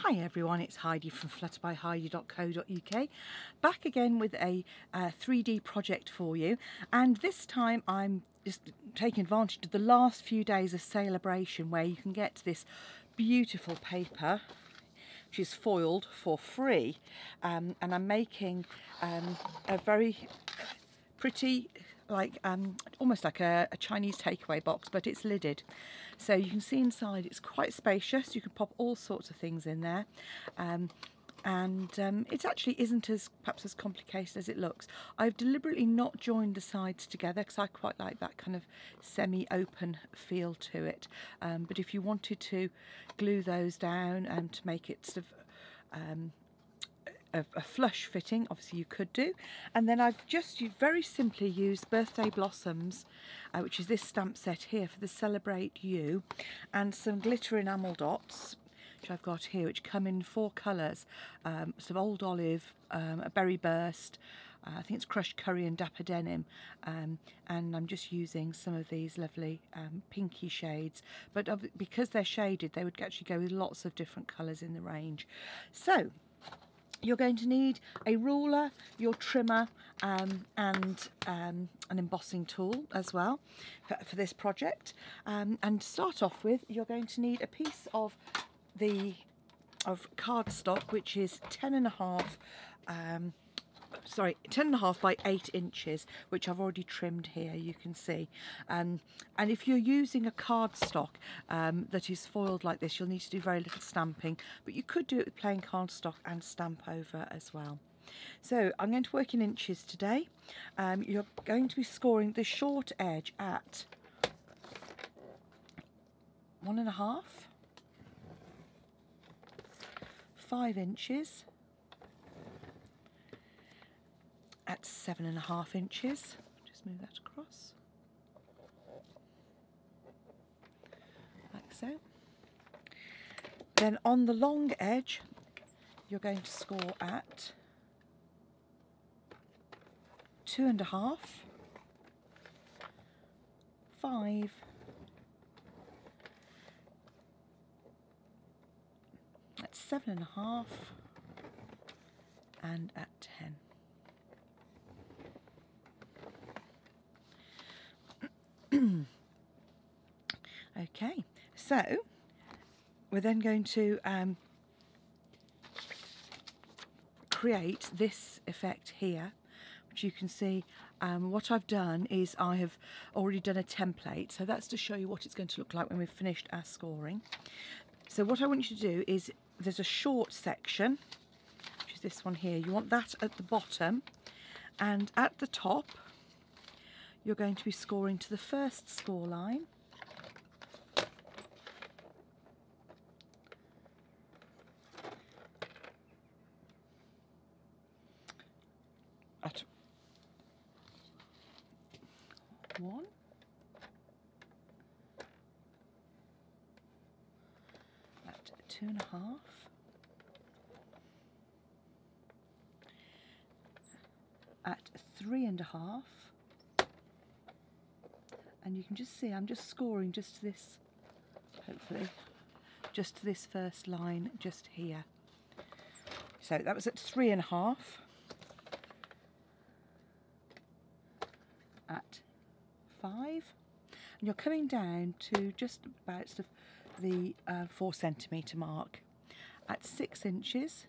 Hi everyone, it's Heidi from flutterbyheidi.co.uk, back again with a 3D project for you, and this time I'm just taking advantage of the last few days of celebration where you can get this beautiful paper which is foiled for free, and I'm making a very pretty, like almost like a Chinese takeaway box, but it's lidded, so you can see inside it's quite spacious. You can pop all sorts of things in there, and it actually isn't perhaps as complicated as it looks. I've deliberately not joined the sides together because I quite like that kind of semi-open feel to it, but if you wanted to glue those down and to make it sort of a flush fitting, obviously you could do. And then I've just very simply used Birthday Blossoms, which is this stamp set here for the Celebrate You, and some glitter enamel dots which I've got here, which come in 4 colours, sort of Old Olive, a Berry Burst, I think it's Crushed Curry and Dapper Denim, and I'm just using some of these lovely pinky shades, but because they're shaded they would actually go with lots of different colours in the range. So you're going to need a ruler, your trimmer, and an embossing tool as well for this project. And to start off with, you're going to need a piece of cardstock, which is 10.5 by 8 inches, which I've already trimmed here, you can see. And if you're using a cardstock that is foiled like this, you'll need to do very little stamping, but you could do it with plain cardstock and stamp over as well. So I'm going to work in inches today. You're going to be scoring the short edge at 1.5, 5 inches, at 7.5 inches. Just move that across, like so. Then on the long edge, you're going to score at 2.5, 5, at 7.5, and at 10. Okay, so we're then going to create this effect here, which you can see. What I've done is I have already done a template, so that's to show you what it's going to look like when we've finished our scoring. So what I want you to do is, there's a short section, which is this one here. You want that at the bottom, and at the top you're going to be scoring to the first score line, at 1, at 2.5, at 3.5, and you can just see I'm just scoring just to this, hopefully, just to this first line just here. So that was at 3.5, at 5, and you're coming down to just about the 4 centimetre mark, at 6 inches,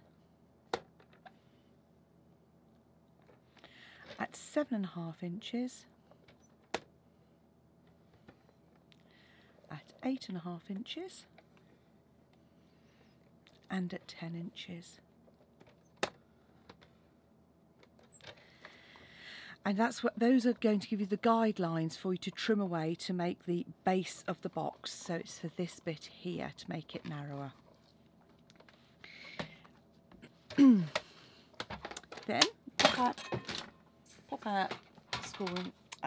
at 7.5 inches, at 8.5 inches, and at 10 inches. And those are going to give you the guidelines for you to trim away to make the base of the box. So it's for this bit here to make it narrower. Then pop our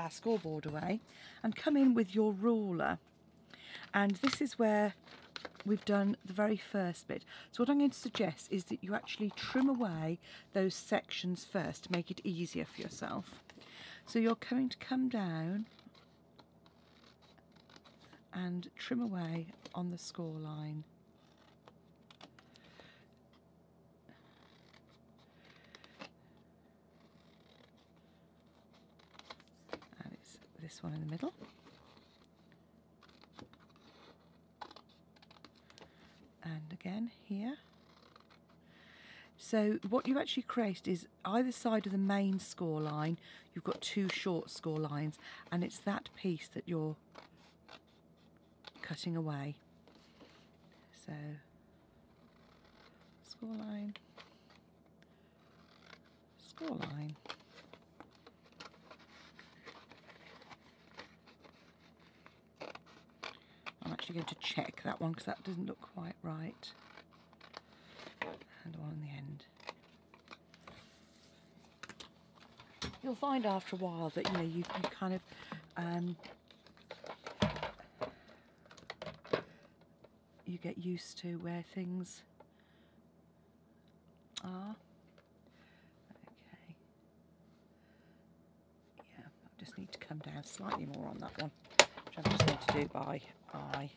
scoreboard away and come in with your ruler. And this is where we've done the very first bit. So what I'm going to suggest is that you actually trim away those sections first to make it easier for yourself. So you're going to come down and trim away on the score line. this one in the middle. And again here. So what you actually created is either side of the main score line you've got two short score lines, and it's that piece that you're cutting away. So score line, score line. I'm actually going to check that one because that doesn't look quite right. And one on the end. You'll find after a while that you kind of you get used to where things are. Okay. Yeah, I just need to come down slightly more on that one, which I'm just going to do by eye.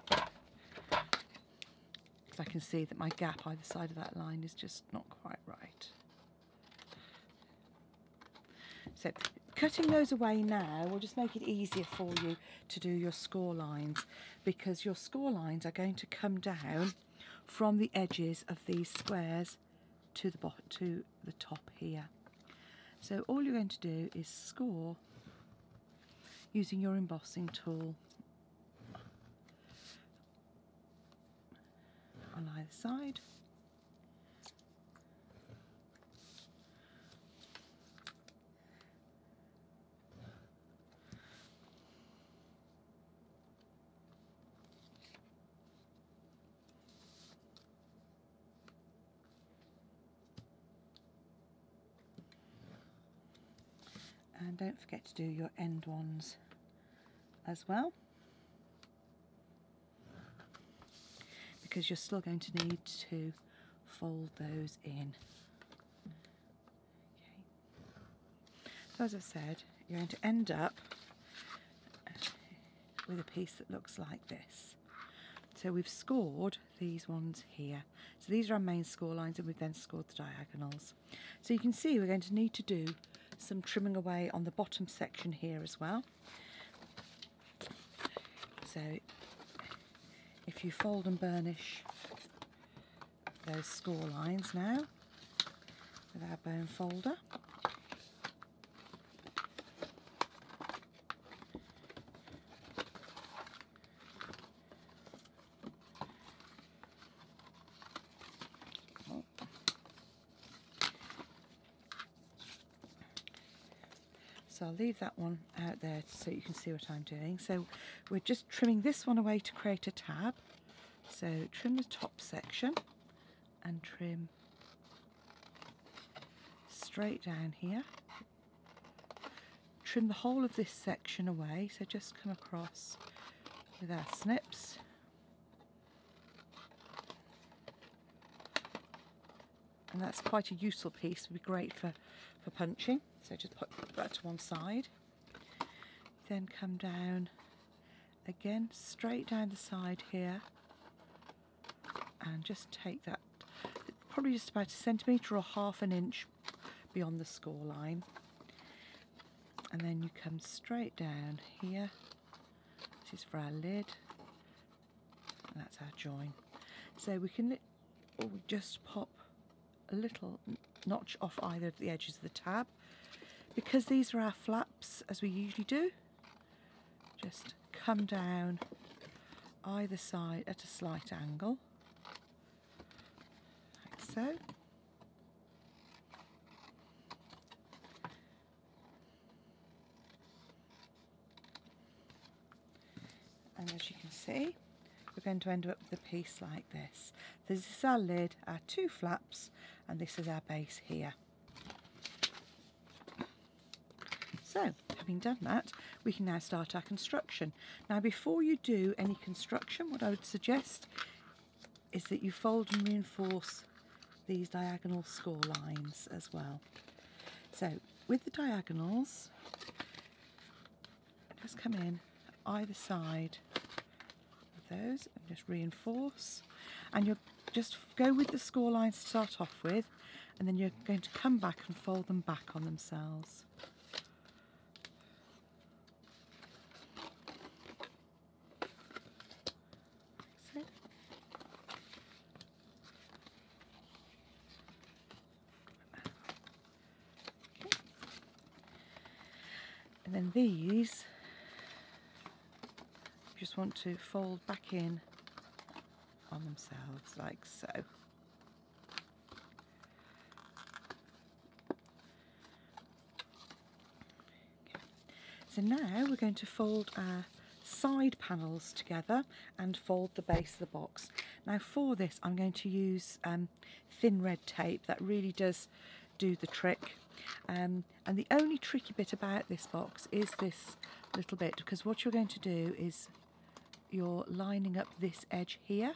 Because I can see that my gap either side of that line is just not quite right. So cutting those away now will just make it easier for you to do your score lines, because your score lines are going to come down from the edges of these squares to the bottom, to the top here. So all you're going to do is score using your embossing tool on either side. And don't forget to do your end ones as well, because you're still going to need to fold those in. Okay. So as I've said, you're going to end up with a piece that looks like this. So we've scored these ones here. So these are our main score lines, and we've then scored the diagonals. So you can see we're going to need to do some trimming away on the bottom section here as well. So if you fold and burnish those score lines now with our bone folder, so I'll leave that one out there so you can see what I'm doing. So we're just trimming this one away to create a tab. So trim the top section and trim straight down here. Trim the whole of this section away, so just come across with our snips. And that's quite a useful piece, would be great for punching. So just put that to one side. Then come down again, straight down the side here, and just take that probably just about a centimetre or half an inch beyond the score line. And then you come straight down here. This is for our lid, and that's our join. So we can just pop a little notch off either of the edges of the tab. Because these are our flaps, as we usually do, just come down either side at a slight angle, like so. And as you can see, we're going to end up with a piece like this. This is our lid, our two flaps, and this is our base here. So, having done that, we can now start our construction. Now, before you do any construction, what I would suggest is that you fold and reinforce these diagonal score lines as well. So, with the diagonals, just come in either side of those and just reinforce. And you'll just go with the score lines to start off with, and then you're going to come back and fold them back on themselves. And then these, you just want to fold back in on themselves like so. So now we're going to fold our side panels together and fold the base of the box. Now for this I'm going to use thin red tape. That really does do the trick. And the only tricky bit about this box is this little bit, because what you're going to do is you're lining up this edge here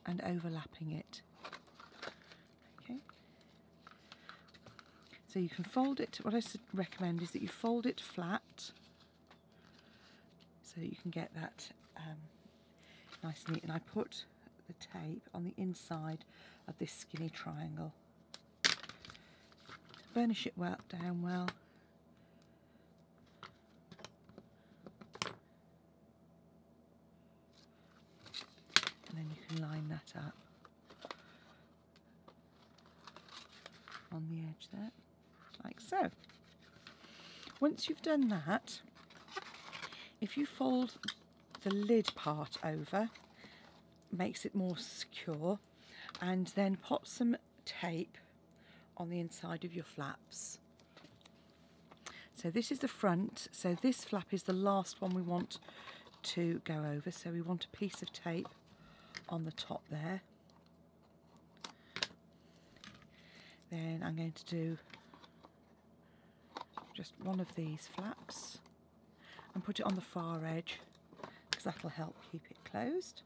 and overlapping it. Okay. So you can fold it, what I recommend is that you fold it flat so that you can get that nice and neat. And I put the tape on the inside of this skinny triangle. Burnish it well down well. And then you can line that up on the edge there, like so. Once you've done that, if you fold the lid part over, makes it more secure, and then pop some tape on the inside of your flaps. So this is the front, so this flap is the last one we want to go over, so we want a piece of tape on the top there. Then I'm going to do just one of these flaps and put it on the far edge, because that'll help keep it closed.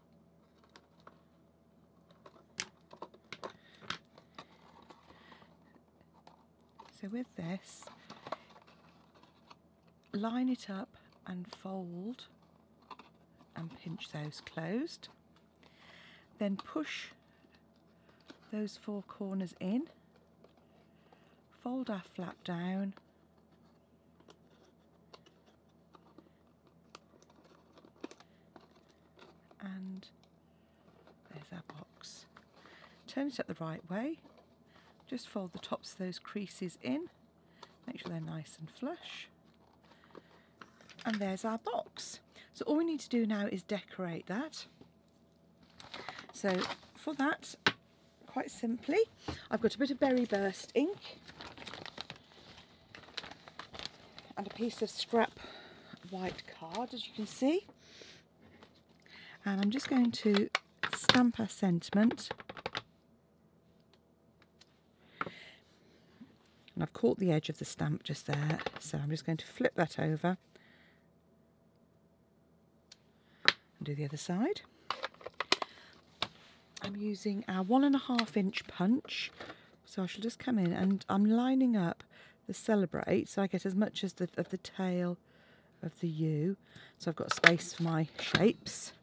So with this, line it up and fold and pinch those closed. Then push those four corners in, fold our flap down, and there's our box. Turn it up the right way. Just fold the tops of those creases in, make sure they're nice and flush, and there's our box. So all we need to do now is decorate that. So for that, quite simply, I've got a bit of Berry Burst ink and a piece of scrap white card, as you can see, and I'm just going to stamp our sentiment. And I've caught the edge of the stamp just there, so I'm just going to flip that over and do the other side. I'm using our 1.5 inch punch, so I shall just come in and I'm lining up the Celebrate so I get as much as of the tail of the U, so I've got space for my shapes.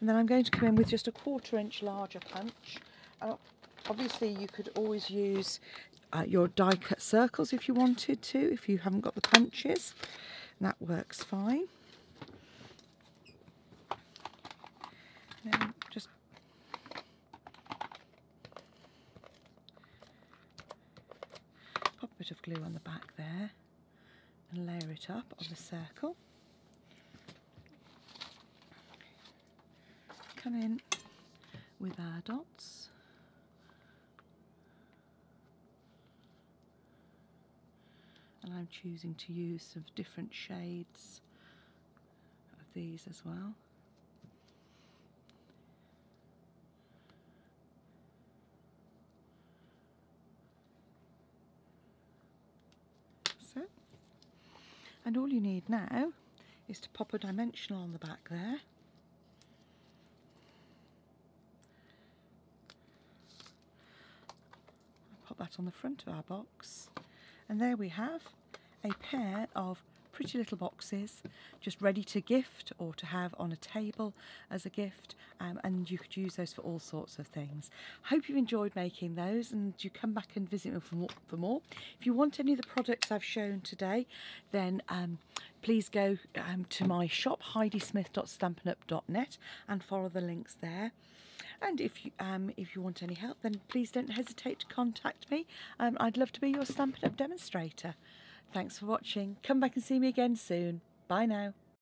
And then I'm going to come in with just a 1/4 inch larger punch. Obviously you could always use your die cut circles if you wanted to, if you haven't got the punches, and that works fine. And then just pop a bit of glue on the back there and layer it up on the circle. Come in with our dots. And I'm choosing to use some different shades of these as well. So, and all you need now is to pop a dimensional on the back there. Pop that on the front of our box. And there we have a pair of pretty little boxes, just ready to gift or to have on a table as a gift, and you could use those for all sorts of things. Hope you've enjoyed making those, and you come back and visit me for more. If you want any of the products I've shown today, then please go to my shop, heidismith.stampinup.net, and follow the links there. And if you want any help, then please don't hesitate to contact me. I'd love to be your Stampin' Up demonstrator. Thanks for watching. Come back and see me again soon. Bye now.